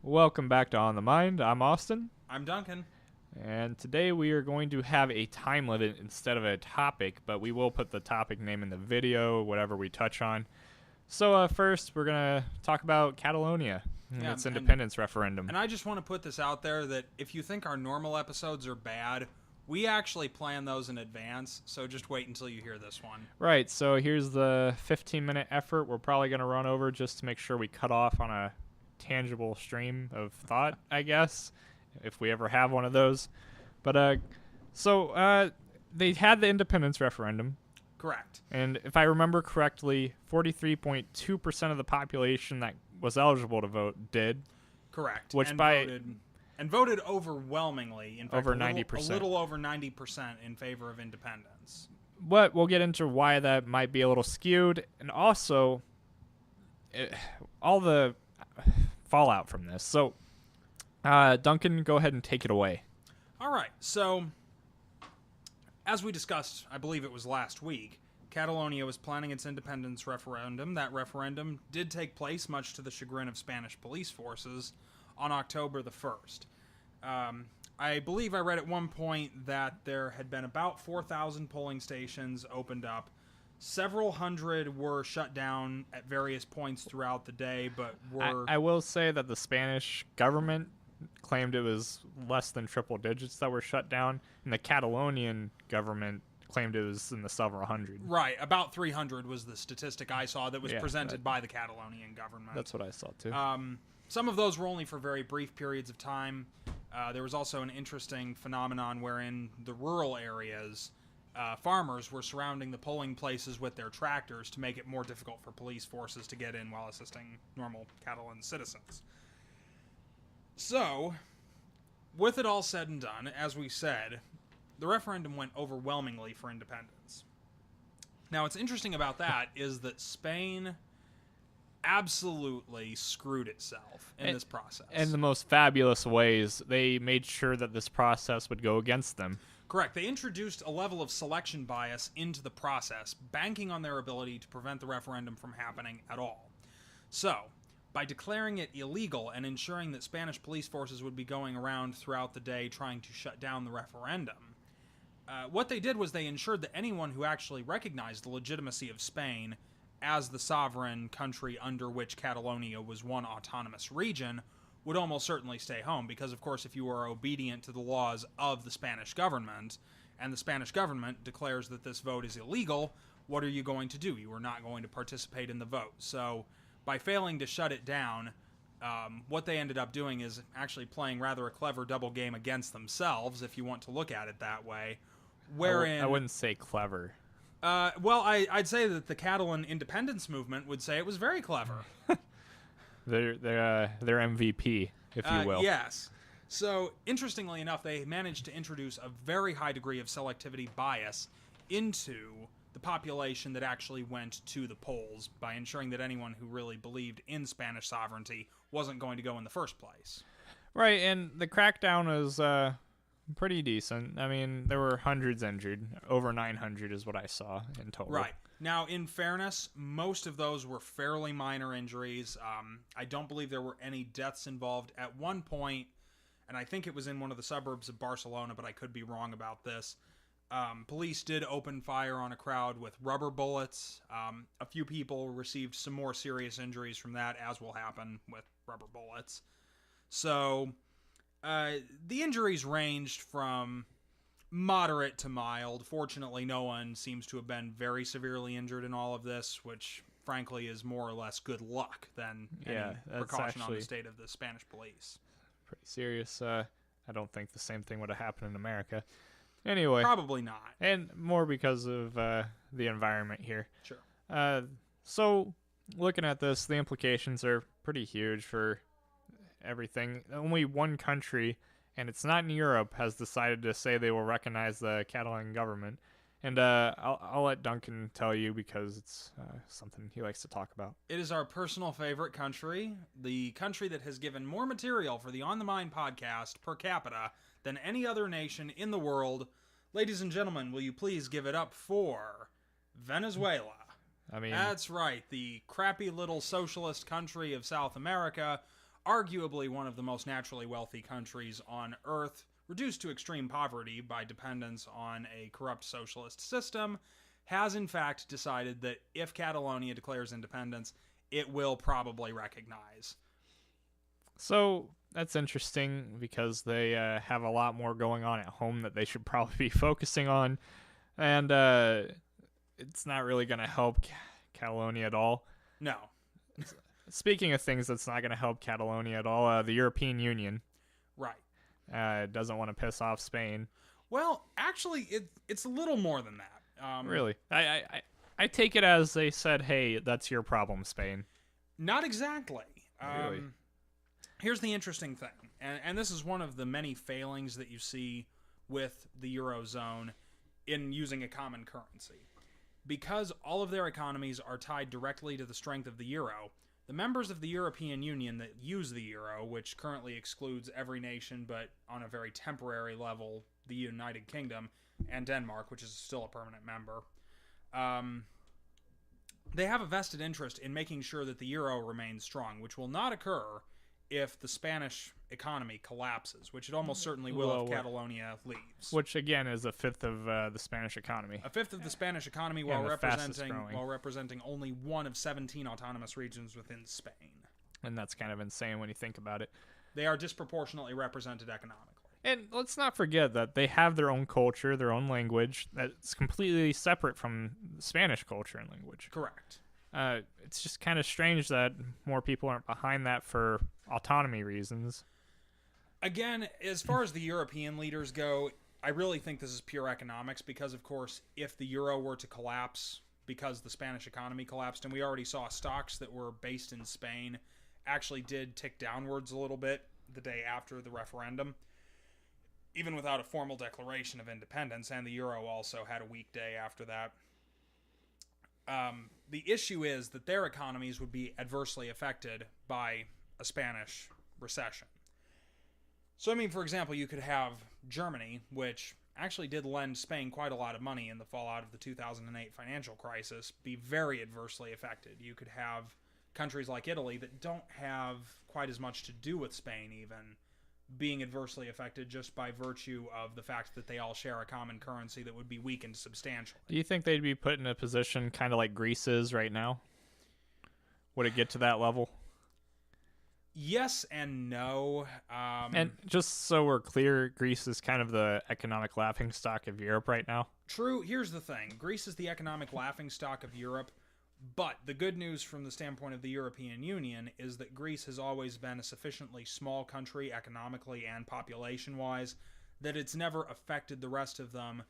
Welcome back to On the Mind. I'm Austin, I'm Duncan. and today we are going to have a time limit instead of a topic, but we will put the topic name in the video, whatever we touch on. So first, we're going to talk about Catalonia and its independence referendum. And I just want to put this out there that if you think our normal episodes are bad, we actually plan those in advance, so just wait until you hear this one. Right, so here's the 15-minute effort we're probably going to run over just to make sure we cut off on a tangible stream of thought, I guess, if we ever have one of those. But they had the independence referendum. Correct. And if I remember correctly, 43.2% of the population that was eligible to vote did. Correct. Which voted overwhelmingly, in fact, over 90%. A little over 90% in favor of independence. But we'll get into why that might be a little skewed, and also all the fallout from this. So, Duncan, go ahead and take it away. All right. So, as we discussed, I believe it was last week, Catalonia was planning its independence referendum. That referendum did take place, much to the chagrin of Spanish police forces, on October the 1st. I believe I read at one point that there had been about 4,000 polling stations opened up. Several hundred were shut down at various points throughout the day, but were... I will say that the Spanish government claimed it was less than triple digits that were shut down, and the Catalonian government claimed it was in the several hundred. Right, about 300 was the statistic I saw that was presented by the Catalonian government. That's what I saw, too. Some of those were only for very brief periods of time. There was also an interesting phenomenon wherein the rural areas, farmers were surrounding the polling places with their tractors to make it more difficult for police forces to get in while assisting normal Catalan citizens. So, with it all said and done, as we said, the referendum went overwhelmingly for independence. Now, what's interesting about that is that Spain absolutely screwed itself in this process. In the most fabulous ways, they made sure that this process would go against them. Correct. They introduced a level of selection bias into the process, banking on their ability to prevent the referendum from happening at all. So, by declaring it illegal and ensuring that Spanish police forces would be going around throughout the day trying to shut down the referendum, what they did was they ensured that anyone who actually recognized the legitimacy of Spain as the sovereign country under which Catalonia was one autonomous region would almost certainly stay home, because of course if you are obedient to the laws of the Spanish government, and the Spanish government declares that this vote is illegal, what are you going to do? You are not going to participate in the vote. So by failing to shut it down, what they ended up doing is actually playing rather a clever double game against themselves, if you want to look at it that way, wherein... I wouldn't say clever. I'd say that the Catalan independence movement would say it was very clever. They're MVP, if you will. Yes. So, interestingly enough, they managed to introduce a very high degree of selectivity bias into the population that actually went to the polls by ensuring that anyone who really believed in Spanish sovereignty wasn't going to go in the first place. Right, and the crackdown was pretty decent. I mean, there were hundreds injured. Over 900 is what I saw in total. Right. Now, in fairness, most of those were fairly minor injuries. I don't believe there were any deaths involved. At one point, and I think it was in one of the suburbs of Barcelona, but I could be wrong about this, police did open fire on a crowd with rubber bullets. A few people received some more serious injuries from that, as will happen with rubber bullets. So, the injuries ranged from moderate to mild. Fortunately, no one seems to have been very severely injured in all of this, which frankly is more or less good luck than any precaution on the state of the Spanish police. Pretty serious. I don't think the same thing would have happened in America. Anyway. Probably not. And more because of the environment here. Sure. So, looking at this, the implications are pretty huge for everything. Only one country, and it's not in Europe, has decided to say they will recognize the Catalan government. And I'll let Duncan tell you because it's something he likes to talk about. It is our personal favorite country, the country that has given more material for the On the Mind podcast per capita than any other nation in the world. Ladies and gentlemen, will you please give it up for Venezuela? I mean, that's right, the crappy little socialist country of South America, arguably one of the most naturally wealthy countries on Earth, reduced to extreme poverty by dependence on a corrupt socialist system, has in fact decided that if Catalonia declares independence, it will probably recognize. So that's interesting because they have a lot more going on at home that they should probably be focusing on, and it's not really going to help Catalonia at all. No. Speaking of things that's not going to help Catalonia at all, the European Union. Right. Doesn't want to piss off Spain. Well, actually, it's a little more than that. Really? I take it as they said, hey, that's your problem, Spain. Not exactly. Really? Here's the interesting thing, and this is one of the many failings that you see with the Eurozone in using a common currency. Because all of their economies are tied directly to the strength of the euro, the members of the European Union that use the euro, which currently excludes every nation but on a very temporary level, the United Kingdom and Denmark, which is still a permanent member, they have a vested interest in making sure that the euro remains strong, which will not occur if the Spanish economy collapses, which it almost certainly will if Catalonia leaves. Which, again, is a fifth of the Spanish economy. A fifth of the Spanish economy while representing only one of 17 autonomous regions within Spain. And that's kind of insane when you think about it. They are disproportionately represented economically. And let's not forget that they have their own culture, their own language, that's completely separate from Spanish culture and language. Correct. It's just kind of strange that more people aren't behind that for autonomy reasons. Again, as far as the European leaders go, I really think this is pure economics because, of course, if the euro were to collapse because the Spanish economy collapsed, and we already saw stocks that were based in Spain actually did tick downwards a little bit the day after the referendum, even without a formal declaration of independence, and the euro also had a weak day after that. The issue is that their economies would be adversely affected by a Spanish recession. So, I mean, for example, you could have Germany, which actually did lend Spain quite a lot of money in the fallout of the 2008 financial crisis, be very adversely affected. You could have countries like Italy that don't have quite as much to do with Spain even, being adversely affected just by virtue of the fact that they all share a common currency that would be weakened substantially. Do you think they'd be put in a position kind of like Greece is right now? Would it get to that level? Yes and no. And just so we're clear, Greece is kind of the economic laughingstock of Europe right now. True. Here's the thing. Greece is the economic laughingstock of Europe, but the good news from the standpoint of the European Union is that Greece has always been a sufficiently small country economically and population-wise that it's never affected the rest of them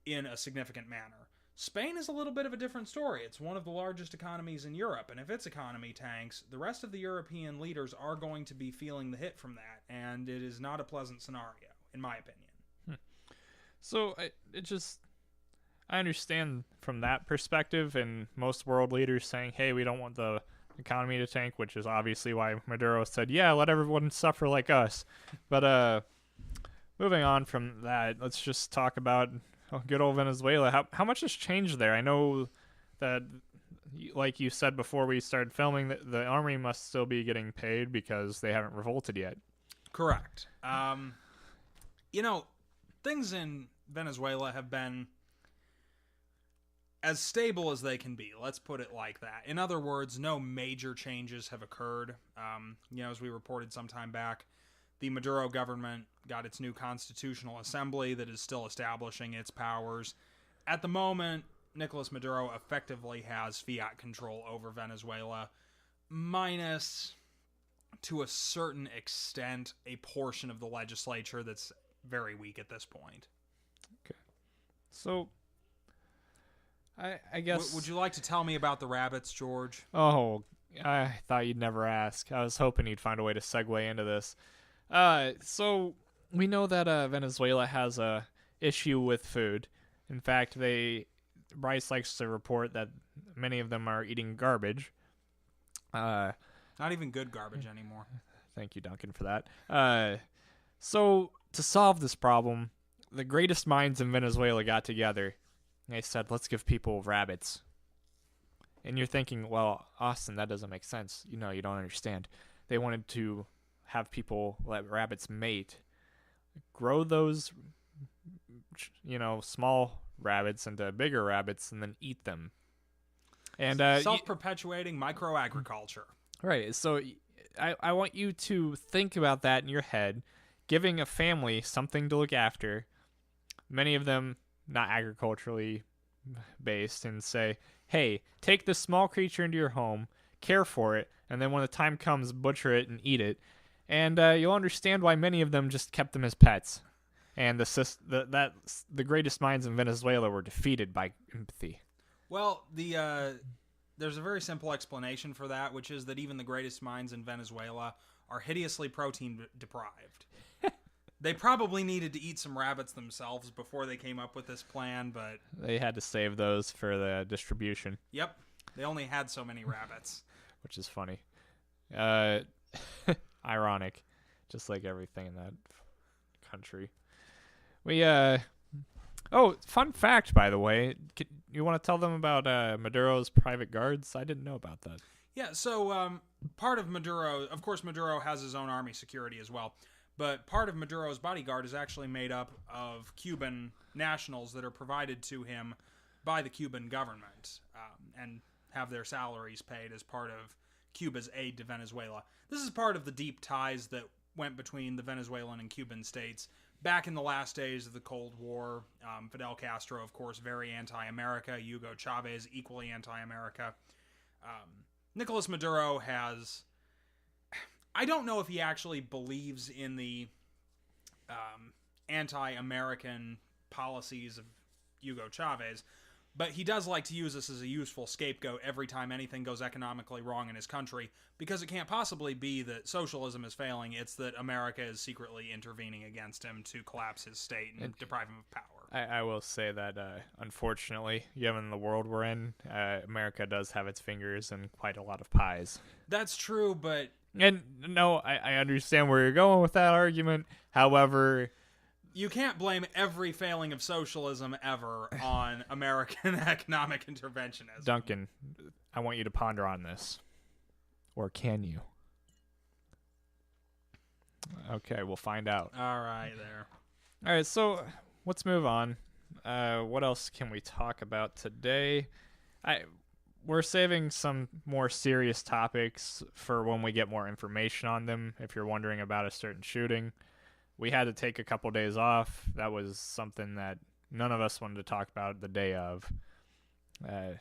in a significant manner. Spain is a little bit of a different story. It's one of the largest economies in Europe, and if its economy tanks, the rest of the European leaders are going to be feeling the hit from that, and it is not a pleasant scenario, in my opinion. So I understand from that perspective, and most world leaders saying, hey, we don't want the economy to tank, which is obviously why Maduro said, yeah, let everyone suffer like us. But moving on from that, let's just talk about good old Venezuela. How much has changed there? I know that, like you said before we started filming, that the army must still be getting paid because they haven't revolted yet. Correct. Things in Venezuela have been as stable as they can be. Let's put it like that. In other words, no major changes have occurred. As we reported some time back, the Maduro government got its new constitutional assembly that is still establishing its powers. At the moment, Nicolas Maduro effectively has fiat control over Venezuela, minus, to a certain extent, a portion of the legislature that's very weak at this point. Okay. So, I guess... Would you like to tell me about the rabbits, George? Oh, I thought you'd never ask. I was hoping you'd find a way to segue into this. So we know that Venezuela has a issue with food. In fact, Bryce likes to report that many of them are eating garbage. Not even good garbage anymore. Thank you, Duncan, for that. So to solve this problem, the greatest minds in Venezuela got together. They said, let's give people rabbits. And you're thinking, well, Austin, that doesn't make sense. You don't understand. they wanted to have people let rabbits mate, grow those, small rabbits into bigger rabbits, and then eat them. And self-perpetuating microagriculture. Right. So I want you to think about that in your head, giving a family something to look after, many of them not agriculturally based, and say, hey, take this small creature into your home, care for it, and then when the time comes, butcher it and eat it. And you'll understand why many of them just kept them as pets. And the greatest minds in Venezuela were defeated by empathy. Well, there's a very simple explanation for that, which is that even the greatest minds in Venezuela are hideously protein deprived. They probably needed to eat some rabbits themselves before they came up with this plan, but they had to save those for the distribution. Yep. They only had so many rabbits. Which is funny. Ironic. Just like everything in that country. Fun fact, by the way. You want to tell them about Maduro's private guards? I didn't know about that. Yeah, so part of Maduro, of course Maduro has his own army security as well, but part of Maduro's bodyguard is actually made up of Cuban nationals that are provided to him by the Cuban government and have their salaries paid as part of Cuba's aid to Venezuela. This is part of the deep ties that went between the Venezuelan and Cuban states back in the last days of the Cold War. Fidel Castro, of course, very anti-America. Hugo Chavez, equally anti-America. Nicolas Maduro has... I don't know if he actually believes in the anti-American policies of Hugo Chavez, but he does like to use this as a useful scapegoat every time anything goes economically wrong in his country, because it can't possibly be that socialism is failing, it's that America is secretly intervening against him to collapse his state and deprive him of power. I will say that, unfortunately, given the world we're in, America does have its fingers in quite a lot of pies. That's true, but... And, no, I understand where you're going with that argument, however... You can't blame every failing of socialism ever on American economic interventionism. Duncan, I want you to ponder on this. Or can you? Okay, we'll find out. All right, there. All right, so let's move on. What else can we talk about today? We're saving some more serious topics for when we get more information on them, if you're wondering about a certain shooting. We had to take a couple days off. That was something that none of us wanted to talk about the day of,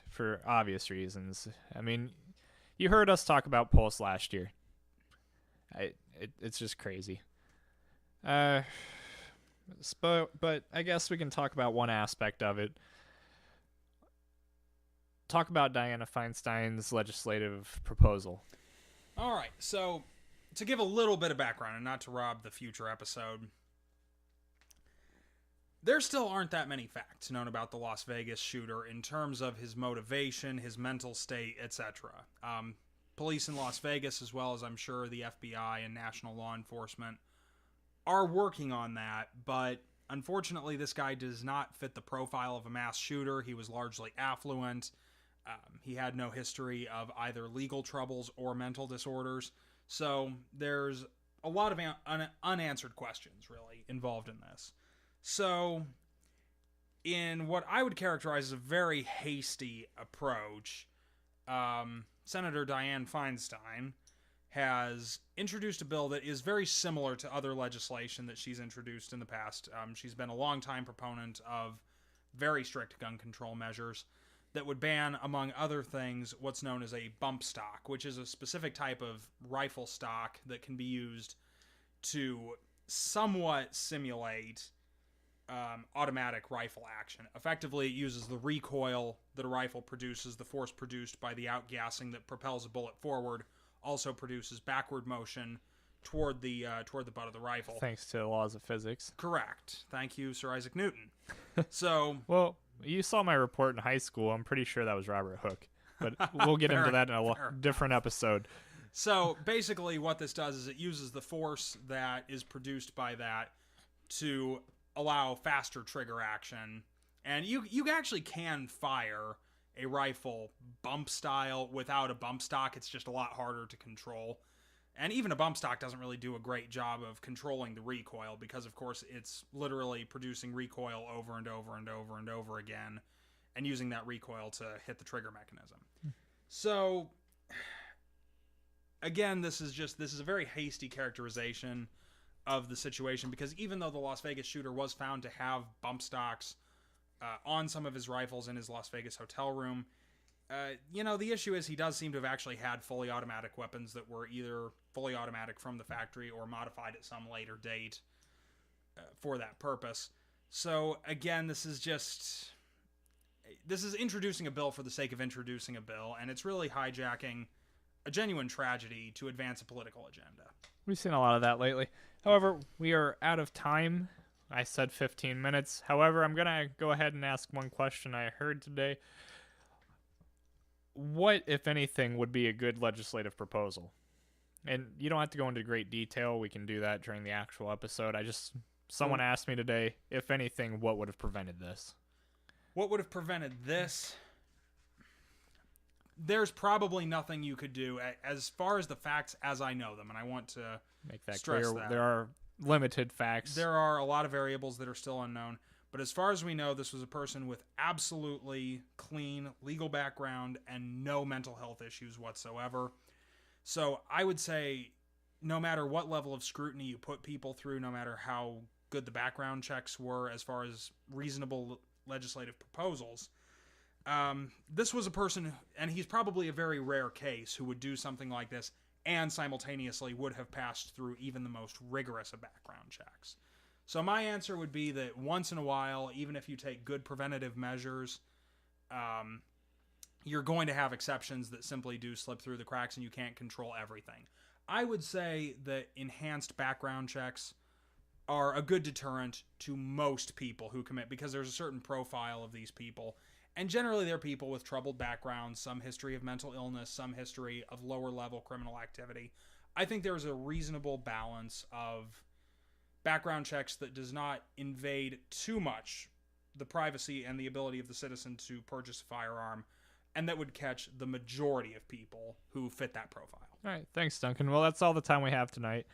for obvious reasons. I mean, you heard us talk about Pulse last year. It's just crazy. But I guess we can talk about one aspect of it. Talk about Dianne Feinstein's legislative proposal. All right, so... to give a little bit of background and not to rob the future episode, there still aren't that many facts known about the Las Vegas shooter in terms of his motivation, his mental state, etc. Police in Las Vegas, as well as I'm sure the FBI and national law enforcement, are working on that, but unfortunately this guy does not fit the profile of a mass shooter. He was largely affluent. He had no history of either legal troubles or mental disorders. So there's a lot of unanswered questions, really, involved in this. So, in what I would characterize as a very hasty approach, Senator Dianne Feinstein has introduced a bill that is very similar to other legislation that she's introduced in the past. She's been a longtime proponent of very strict gun control measures that would ban, among other things, what's known as a bump stock, which is a specific type of rifle stock that can be used to somewhat simulate automatic rifle action. Effectively, it uses the recoil that a rifle produces, the force produced by the outgassing that propels a bullet forward, also produces backward motion toward the butt of the rifle. Thanks to the laws of physics. Correct. Thank you, Sir Isaac Newton. So... well... you saw my report in high school. I'm pretty sure that was Robert Hooke. But we'll get into that in a different episode. So basically what this does is it uses the force that is produced by that to allow faster trigger action. And you actually can fire a rifle bump style without a bump stock. It's just a lot harder to control. And even a bump stock doesn't really do a great job of controlling the recoil because, of course, it's literally producing recoil over and over and over and over again and using that recoil to hit the trigger mechanism. So, again, this is a very hasty characterization of the situation because even though the Las Vegas shooter was found to have bump stocks on some of his rifles in his Las Vegas hotel room, the issue is he does seem to have actually had fully automatic weapons that were either fully automatic from the factory or modified at some later date for that purpose. So, again, this is introducing a bill for the sake of introducing a bill, and it's really hijacking a genuine tragedy to advance a political agenda. We've seen a lot of that lately. However, we are out of time. I said 15 minutes. However, I'm going to go ahead and ask one question I heard today. What, if anything, would be a good legislative proposal? And you don't have to go into great detail. We can do that during the actual episode. Someone asked me today, if anything, what would have prevented this? What would have prevented this? There's probably nothing you could do as far as the facts as I know them, and I want to make that stress clear. that. There are limited facts. There are a lot of variables that are still unknown, but as far as we know, this was a person with absolutely clean legal background and no mental health issues whatsoever. So I would say no matter what level of scrutiny you put people through, no matter how good the background checks were as far as reasonable legislative proposals, this was a person, and he's probably a very rare case, who would do something like this and simultaneously would have passed through even the most rigorous of background checks. So my answer would be that once in a while, even if you take good preventative measures, you're going to have exceptions that simply do slip through the cracks and you can't control everything. I would say that enhanced background checks are a good deterrent to most people who commit, because there's a certain profile of these people. And generally, they're people with troubled backgrounds, some history of mental illness, some history of lower-level criminal activity. I think there's a reasonable balance of background checks that does not invade too much the privacy and the ability of the citizen to purchase a firearm, and that would catch the majority of people who fit that profile. All right. Thanks, Duncan. Well, that's all the time we have tonight.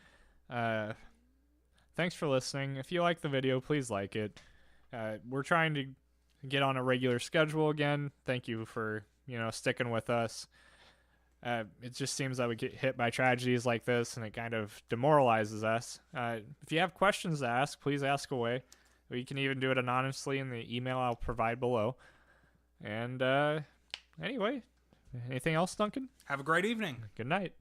Thanks for listening. If you like the video, please like it. We're trying to get on a regular schedule again. Thank you for, sticking with us. It just seems that we get hit by tragedies like this, and it kind of demoralizes us. If you have questions to ask, please ask away. You can even do it anonymously in the email I'll provide below. And anyway, anything else, Duncan? Have a great evening. Good night.